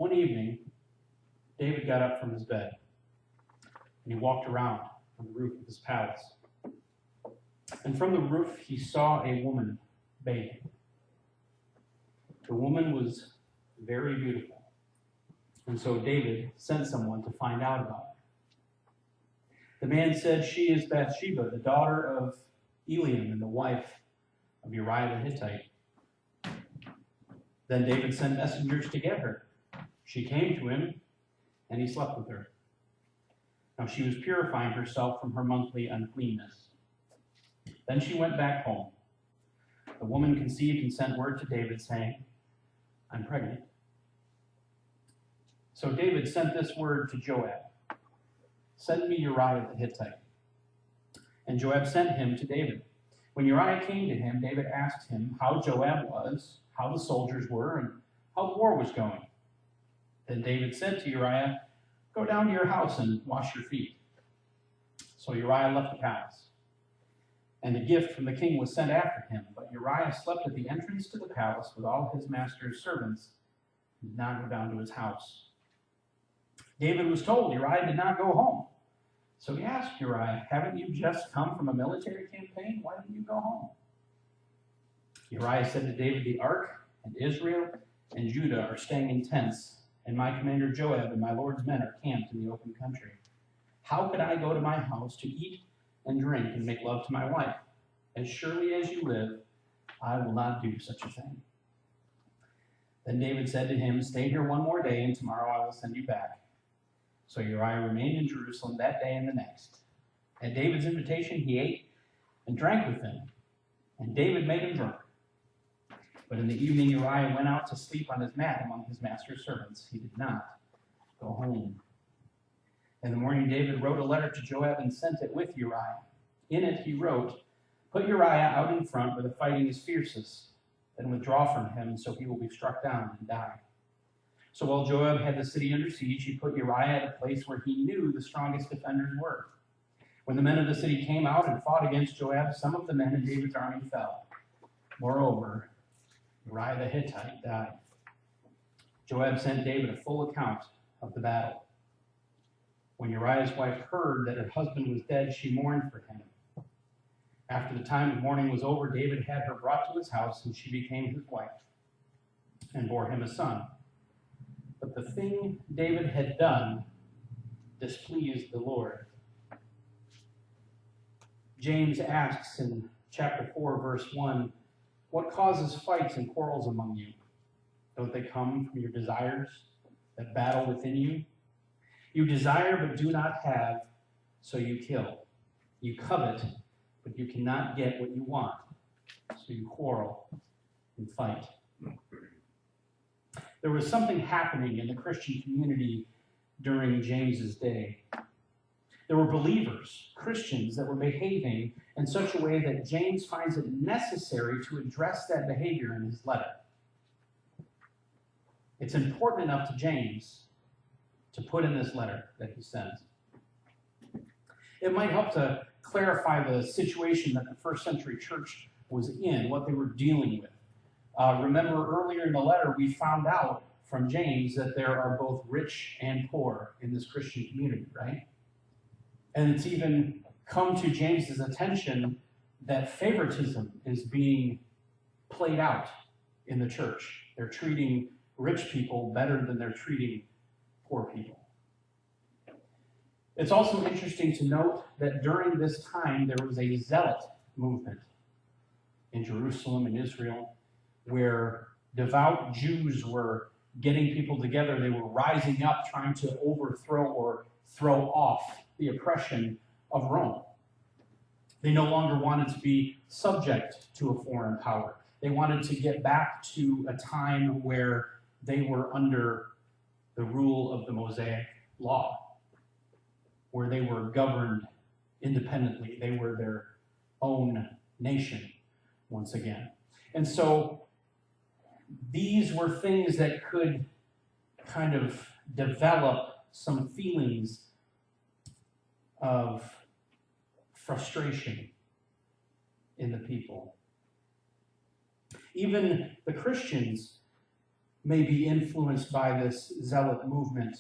One evening, David got up from his bed, and he walked around on the roof of his palace. And from the roof, he saw a woman bathing. The woman was very beautiful, and so David sent someone to find out about her. The man said, "She is Bathsheba, the daughter of Eliam and the wife of Uriah the Hittite." Then David sent messengers to get her. She came to him, and he slept with her. Now she was purifying herself from her monthly uncleanness. Then she went back home. The woman conceived and sent word to David, saying, "I'm pregnant." So David sent this word to Joab, "Send me Uriah the Hittite." And Joab sent him to David. When Uriah came to him, David asked him how Joab was, how the soldiers were, and how the war was going. Then David said to Uriah, "Go down to your house and wash your feet." So Uriah left the palace, and a gift from the king was sent after him. But Uriah slept at the entrance to the palace with all his master's servants, and did not go down to his house. David was told Uriah did not go home. So he asked Uriah, "Haven't you just come from a military campaign? Why didn't you go home?" Uriah said to David, "The ark and Israel and Judah are staying in tents, and my commander Joab and my lord's men are camped in the open country. How could I go to my house to eat and drink and make love to my wife? As surely as you live, I will not do such a thing." Then David said to him, "Stay here one more day, and tomorrow I will send you back." So Uriah remained in Jerusalem that day and the next. At David's invitation, he ate and drank with them, and David made him drunk. But in the evening, Uriah went out to sleep on his mat among his master's servants. He did not go home. In the morning, David wrote a letter to Joab and sent it with Uriah. In it, he wrote, "Put Uriah out in front where the fighting is fiercest, then withdraw from him, so he will be struck down and die." So while Joab had the city under siege, he put Uriah at a place where he knew the strongest defenders were. When the men of the city came out and fought against Joab, some of the men in David's army fell. Moreover, Uriah the Hittite died. Joab sent David a full account of the battle. When Uriah's wife heard that her husband was dead, she mourned for him. After the time of mourning was over, David had her brought to his house, and she became his wife and bore him a son. But the thing David had done displeased the Lord. James asks in chapter 4, verse 1, "What causes fights and quarrels among you? Don't they come from your desires that battle within you? You desire but do not have, so you kill. You covet, but you cannot get what you want, so you quarrel and fight." There was something happening in the Christian community during James's day. There were believers, Christians, that were behaving in such a way that James finds it necessary to address that behavior in his letter. It's important enough to James to put in this letter that he sends. It might help to clarify the situation that the first century church was in, what they were dealing with. Remember earlier in the letter, we found out from James that there are both rich and poor in this Christian community, right? And it's even come to James's attention that favoritism is being played out in the church. They're treating rich people better than they're treating poor people. It's also interesting to note that during this time, there was a zealot movement in Jerusalem and Israel where devout Jews were getting people together. They were rising up, trying to overthrow or throw off the oppression of Rome. They no longer wanted to be subject to a foreign power. They wanted to get back to a time where they were under the rule of the Mosaic law, where they were governed independently. They were their own nation once again. And so these were things that could kind of develop some feelings of frustration in the people. Even the Christians may be influenced by this zealot movement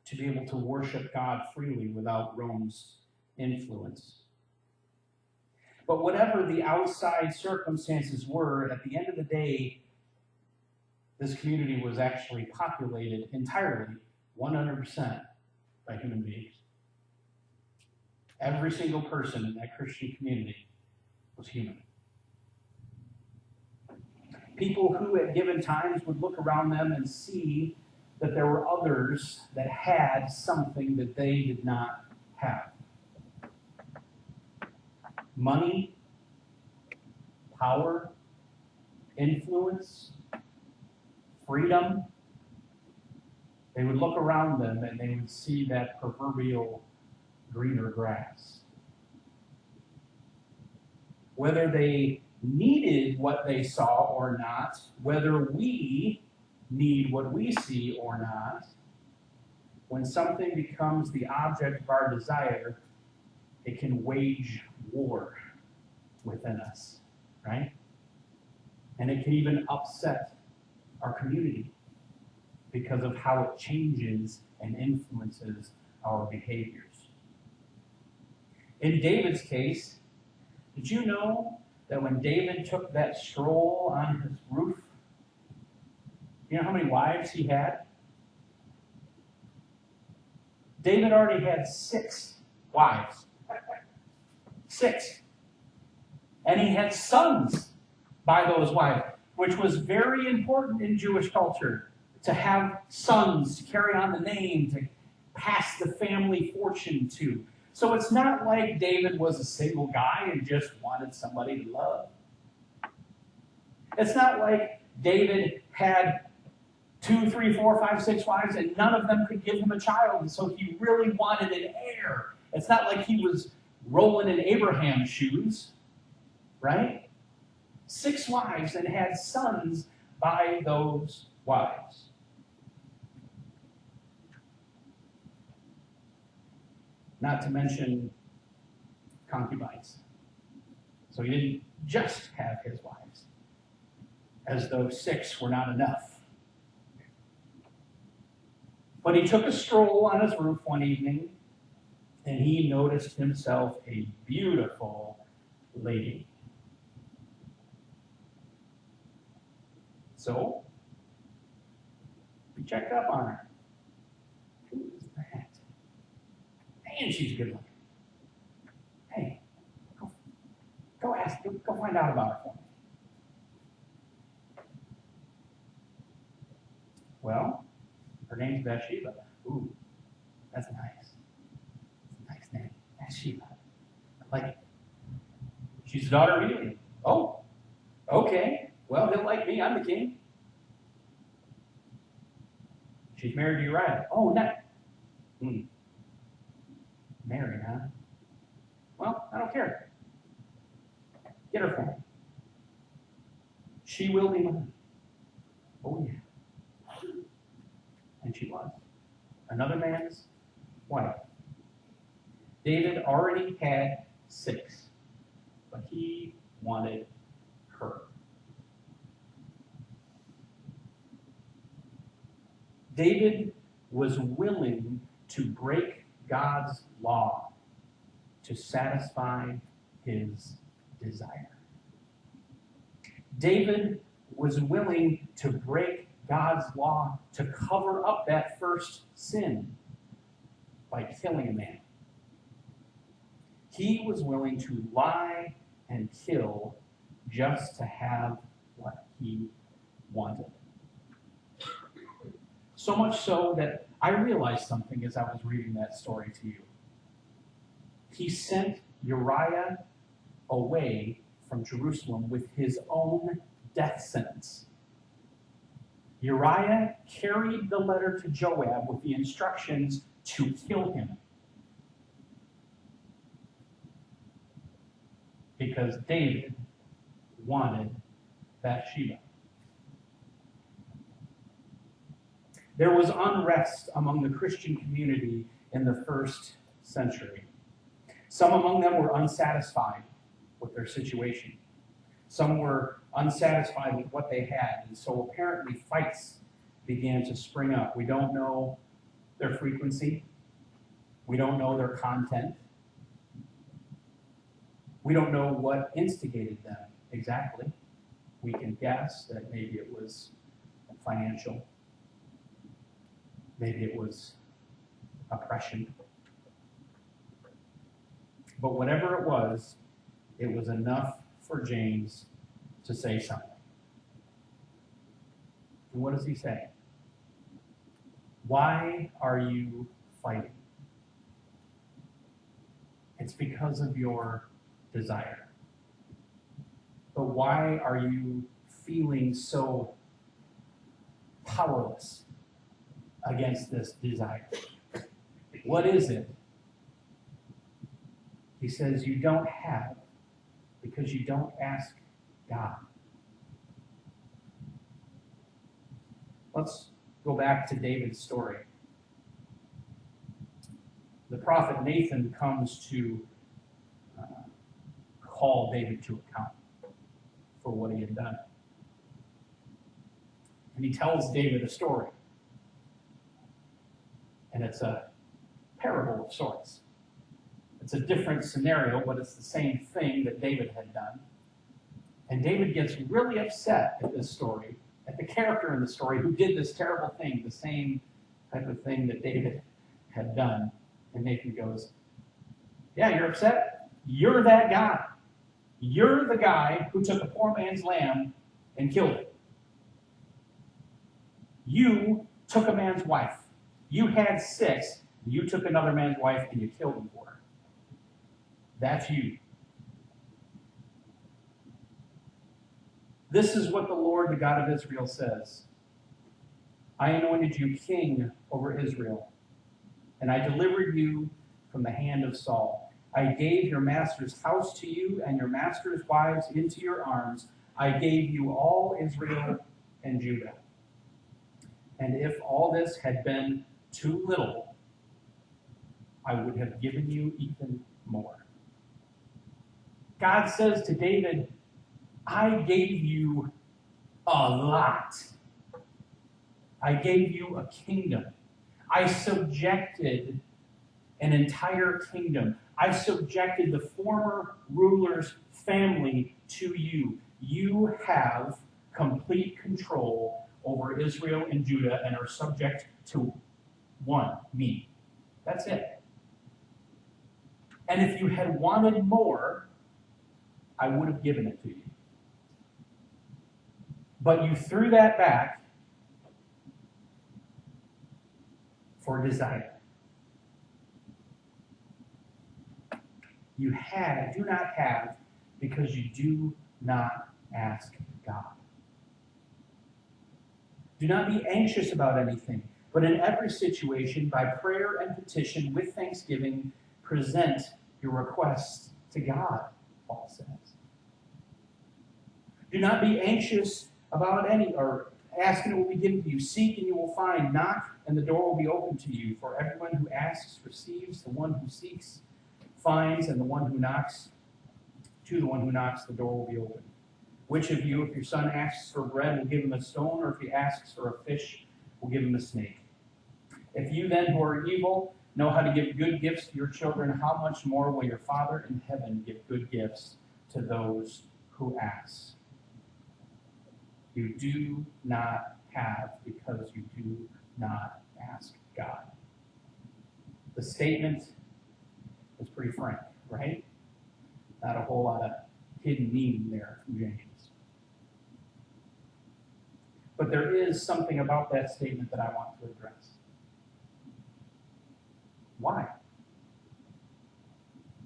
to be able to worship God freely without Rome's influence. But whatever the outside circumstances were, at the end of the day, this community was actually populated entirely, 100%, by human beings. Every single person in that Christian community was human. People who at given times would look around them and see that there were others that had something that they did not have. Money, power, influence, freedom. They would look around them and they would see that proverbial greener grass. Whether they needed what they saw or not, whether we need what we see or not, when something becomes the object of our desire, it can wage war within us, right? And it can even upset our community because of how it changes and influences our behaviors. In David's case, did you know that when David took that stroll on his roof, you know how many wives he had? David already had 6 wives. 6. And he had sons by those wives, which was very important in Jewish culture, to have sons to carry on the name, to pass the family fortune to. So it's not like David was a single guy and just wanted somebody to love. It's not like David had 2, 3, 4, 5, 6 wives and none of them could give him a child, and so he really wanted an heir. It's not like he was rolling in Abraham's shoes, right? 6 wives and had sons by those wives. Not to mention concubines. So he didn't just have his wives, as though 6 were not enough. But he took a stroll on his roof one evening, and he noticed himself a beautiful lady. So he checked up on her. Who is that? Man, she's good looking. Hey, go find out about her for me. Well, her name's Bathsheba. Ooh, that's nice. Nice name, Bathsheba. I like it. She's the daughter of Eli. Oh, okay. Well, he'll like me. I'm the king. She's married to Uriah. Oh, no. Married, huh? Well, I don't care. Get her for me. She will be mine. Oh, yeah. And she was. Another man's wife. David already had 6, but he wanted her. David was willing to break God's law to satisfy his desire. David was willing to break God's law to cover up that first sin by killing a man. He was willing to lie and kill just to have what he wanted. So much so that I realized something as I was reading that story to you. He sent Uriah away from Jerusalem with his own death sentence. Uriah carried the letter to Joab with the instructions to kill him. Because David wanted Bathsheba. There was unrest among the Christian community in the first century. Some among them were unsatisfied with their situation. Some were unsatisfied with what they had, and so apparently fights began to spring up. We don't know their frequency. We don't know their content. We don't know what instigated them exactly. We can guess that maybe it was financial. Maybe it was oppression. But whatever it was enough for James to say something. And what does he say? Why are you fighting? It's because of your desire. But why are you feeling so powerless against this desire? What is it? He says you don't have because you don't ask God. Let's go back to David's story. The prophet Nathan comes to call David to account for what he had done. And he tells David a story. And it's a parable of sorts. It's a different scenario, but it's the same thing that David had done. And David gets really upset at this story, at the character in the story who did this terrible thing, the same type of thing that David had done. And Nathan goes, yeah, you're upset? You're that guy. You're the guy who took a poor man's lamb and killed it. You took a man's wife. You had 6. You took another man's wife and you killed him for her. That's you. This is what the Lord, the God of Israel, says. I anointed you king over Israel, and I delivered you from the hand of Saul. I gave your master's house to you and your master's wives into your arms. I gave you all Israel and Judah. And if all this had been too little, I would have given you even more. God says to David, I gave you a lot. I gave you a kingdom. I subjected an entire kingdom. I subjected the former ruler's family to you. You have complete control over Israel and Judah and are subject to one, me. That's it. And if you had wanted more, I would have given it to you. But you threw that back for desire. You do not have because you do not ask God. Do not be anxious about anything, but in every situation, by prayer and petition, with thanksgiving, present your requests to God, Paul says. Do not be anxious about or ask and it will be given to you. Seek and you will find. Knock and the door will be open to you. For everyone who asks receives, the one who seeks finds, and the one who knocks, the door will be open. Which of you, if your son asks for bread, will give him a stone, or if he asks for a fish, will give him a snake? If you then, who are evil, know how to give good gifts to your children, how much more will your Father in heaven give good gifts to those who ask? You do not have because you do not ask God. The statement is pretty frank, right? Not a whole lot of hidden meaning there from James. But there is something about that statement that I want to address. Why?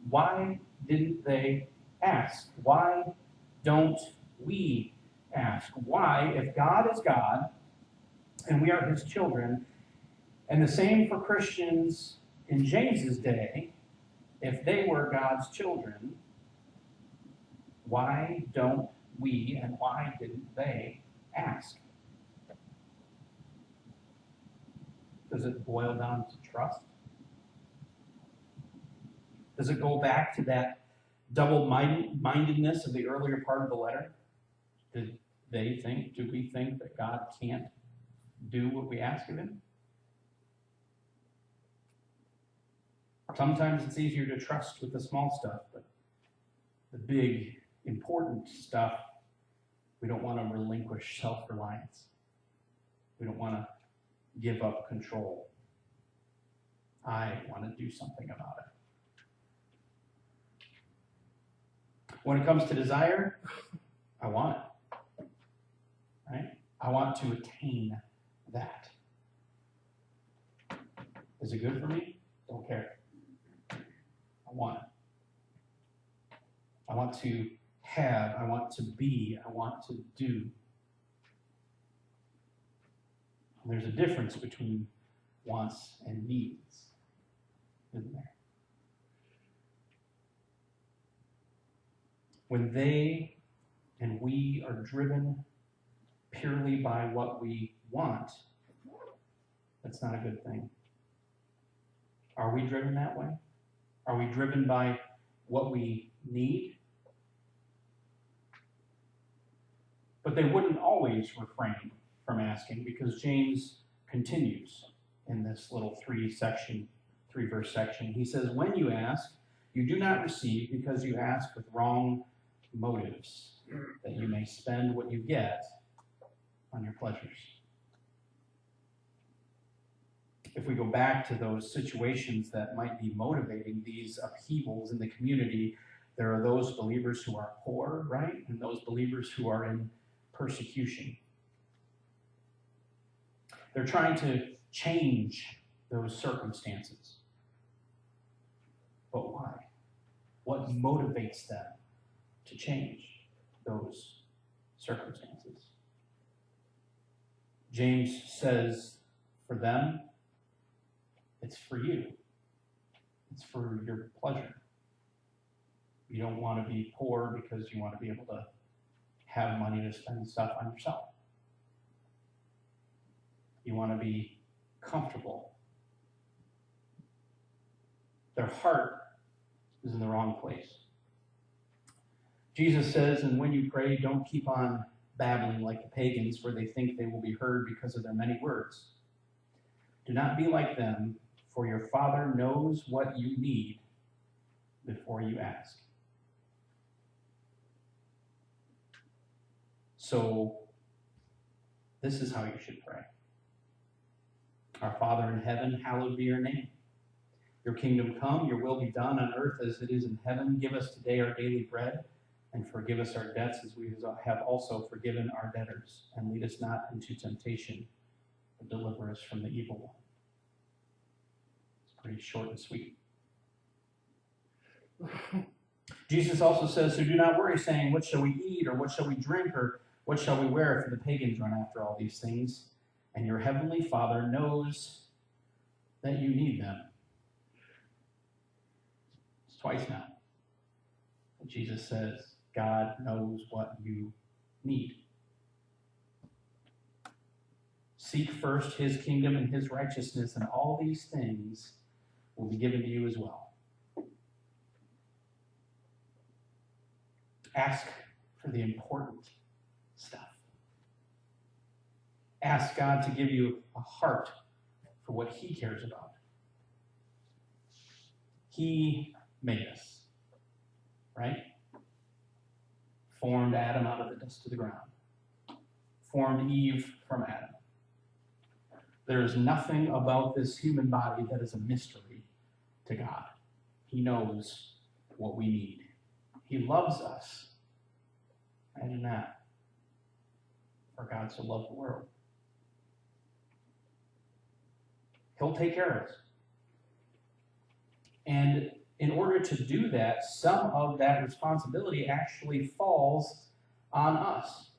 Why didn't they ask? Why don't we ask? Why, if God is God and we are his children, and the same for Christians in James's day, if they were God's children, why don't we and why didn't they ask? Does it boil down to trust? Does it go back to that double-mindedness of the earlier part of the letter? Do we think that God can't do what we ask of him? Sometimes it's easier to trust with the small stuff, but the big, important stuff, we don't want to relinquish self-reliance. We don't want to give up control. I want to do something about it. When it comes to desire, I want it. Right? I want to attain that. Is it good for me? Don't care. I want it. I want to have, I want to be, I want to do. And there's a difference between wants and needs, isn't there? When they and we are driven purely by what we want, that's not a good thing. Are we driven that way? Are we driven by what we need? But they wouldn't always refrain from asking, because James continues in this little three-verse section. He says, when you ask, you do not receive because you ask with wrong motives, that you may spend what you get on your pleasures. If we go back to those situations that might be motivating these upheavals in the community, there are those believers who are poor, right? And those believers who are in persecution. They're trying to change those circumstances. But why? What motivates them to change those circumstances? James says, for them, it's for you. It's for your pleasure. You don't want to be poor because you want to be able to have money to spend stuff on yourself. You want to be comfortable. Their heart is in the wrong place. Jesus says, and when you pray, don't keep on babbling like the pagans, for they think they will be heard because of their many words. Do not be like them, for your Father knows what you need before you ask. So, this is how you should pray. Our Father in heaven, hallowed be your name. Your kingdom come, your will be done on earth as it is in heaven. Give us today our daily bread, and forgive us our debts as we have also forgiven our debtors. And lead us not into temptation, but deliver us from the evil one. It's pretty short and sweet. Jesus also says, so do not worry, saying, what shall we eat, or what shall we drink, or what shall we wear? For the pagans run after all these things, and your heavenly Father knows that you need them. It's twice now that Jesus says, God knows what you need. Seek first his kingdom and his righteousness, and all these things will be given to you as well. Ask for the important stuff. Ask God to give you a heart for what he cares about. He made us, right? Formed Adam out of the dust of the ground. Formed Eve from Adam. There is nothing about this human body that is a mystery to God. He knows what we need. He loves us. Imagine that. For God so loved the world. He'll take care of us. And in order to do that, some of that responsibility actually falls on us.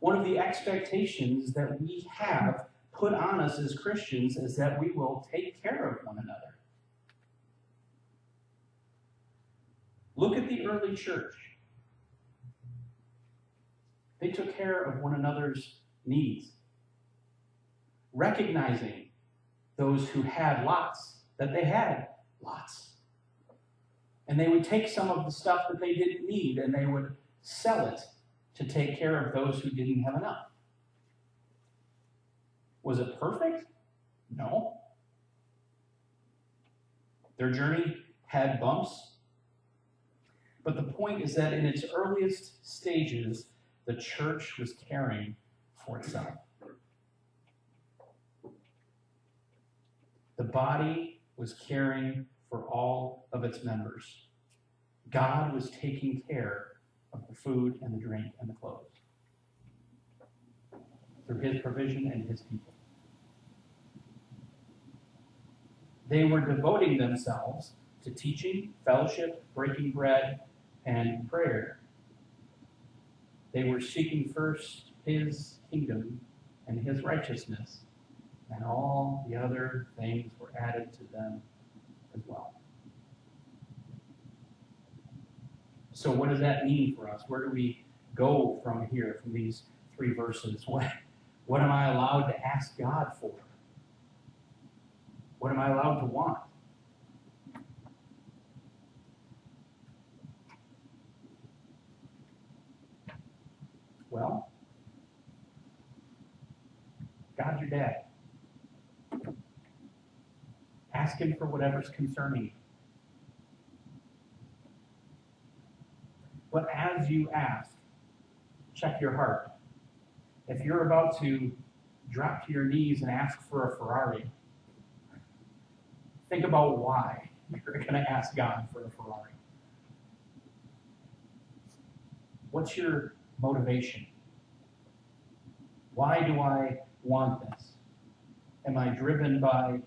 One of the expectations that we have put on us as Christians is that we will take care of one another. Look at the early church. They took care of one another's needs, recognizing those who had lots, that they had lots. And they would take some of the stuff that they didn't need and they would sell it to take care of those who didn't have enough. Was it perfect? No. Their journey had bumps. But the point is that in its earliest stages, the church was caring for itself. The body was caring for all of its members. God was taking care of the food and the drink and the clothes through his provision and his people. They were devoting themselves to teaching, fellowship, breaking bread, and prayer. They were seeking first his kingdom and his righteousness, and all the other things were added to them as well. So what does that mean for us? Where do we go from here, from these 3 verses? What am I allowed to ask God for? What am I allowed to want? Well, God's your dad. Ask him for whatever's concerning you. But as you ask, check your heart. If you're about to drop to your knees and ask for a Ferrari, think about why you're going to ask God for a Ferrari. What's your motivation? Why do I want this? Am I driven by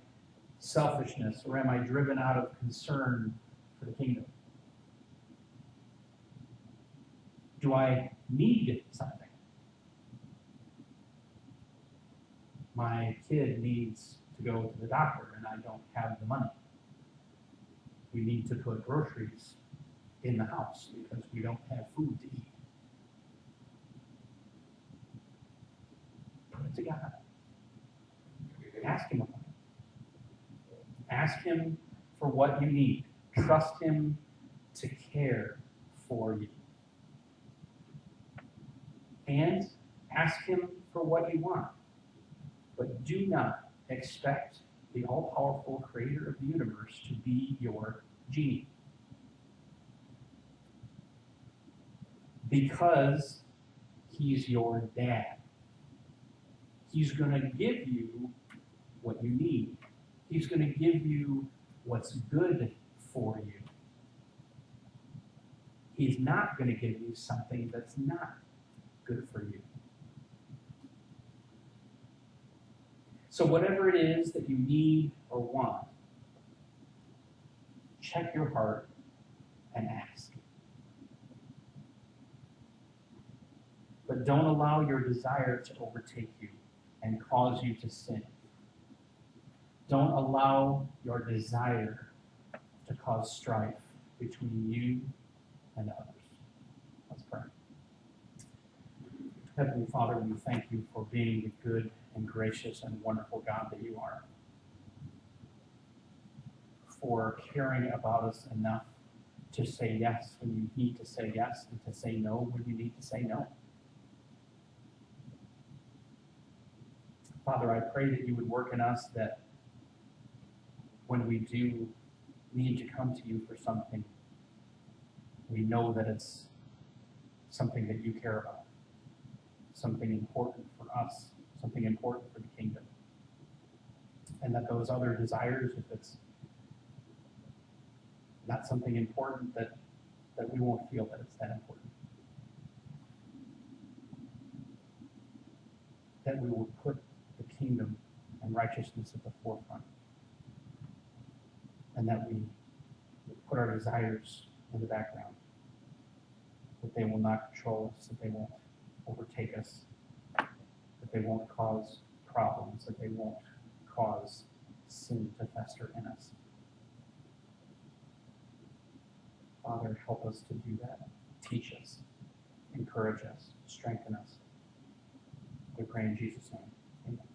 selfishness, or am I driven out of concern for the kingdom? Do I need something? My kid needs to go to the doctor and I don't have the money. We need to put groceries in the house because we don't have food to eat. Put it to God. Ask him about it. Ask him for what you need. Trust him to care for you. And ask him for what you want. But do not expect the all-powerful creator of the universe to be your genie. Because he's your dad. He's going to give you what you need. He's going to give you what's good for you. He's not going to give you something that's not good for you. So whatever it is that you need or want, check your heart and ask. But don't allow your desire to overtake you and cause you to sin. Don't allow your desire to cause strife between you and others. Let's pray. Heavenly Father, we thank you for being the good and gracious and wonderful God that you are, for caring about us enough to say yes when you need to say yes and to say no when you need to say no. Father, I pray that you would work in us that when we do need to come to you for something, we know that it's something that you care about, something important for us, something important for the kingdom. And that those other desires, if it's not something important, that we won't feel that it's that important. That we will put the kingdom and righteousness at the forefront. And that we put our desires in the background. That they will not control us, that they won't overtake us, that they won't cause problems, that they won't cause sin to fester in us. Father, help us to do that. Teach us, encourage us, strengthen us. We pray in Jesus' name. Amen.